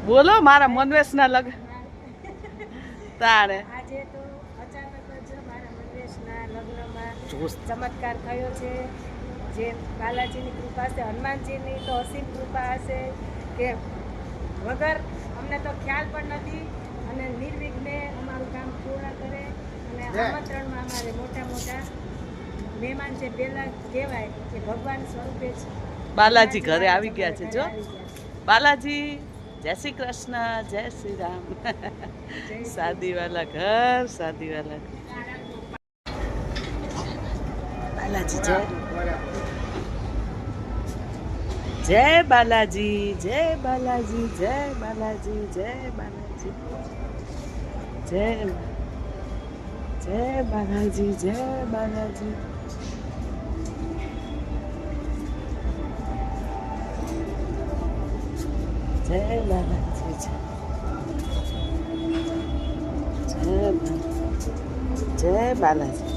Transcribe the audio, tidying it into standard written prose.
બોલો મારા મનવેશના લગ તારે આજે તો અચાનક જ મારા મનવેશના લગ્નમાં ચમત્કાર થયો છે. જે બાલાજીની કૃપા છે, હનુમાનજીની તો અસીમ કૃપા હશે કે વગર અમને તો ખ્યાલ પણ નથી અને નિર્વિઘ્ને અમારું કામ પૂર્ણ કરે. અને આમંત્રણમાં અમારે મોટા મોટા મહેમાન છે. પહેલાં કહેવાય કે ભગવાન સ્વરૂપે જ બાલાજી ઘરે આવી ગયા છે. જો બાલાજી, જય શ્રી કૃષ્ણ, જય શ્રી રામ. શાદીવાલા ઘર, શાદીવાલા ઘર. બાલાજી જય બાલાજી, જય બાલાજી, જય બાલાજી, જય બાલાજી, જય બાલાજી, જય બાલાજી. જય બાલાજી, જય બાલાજી.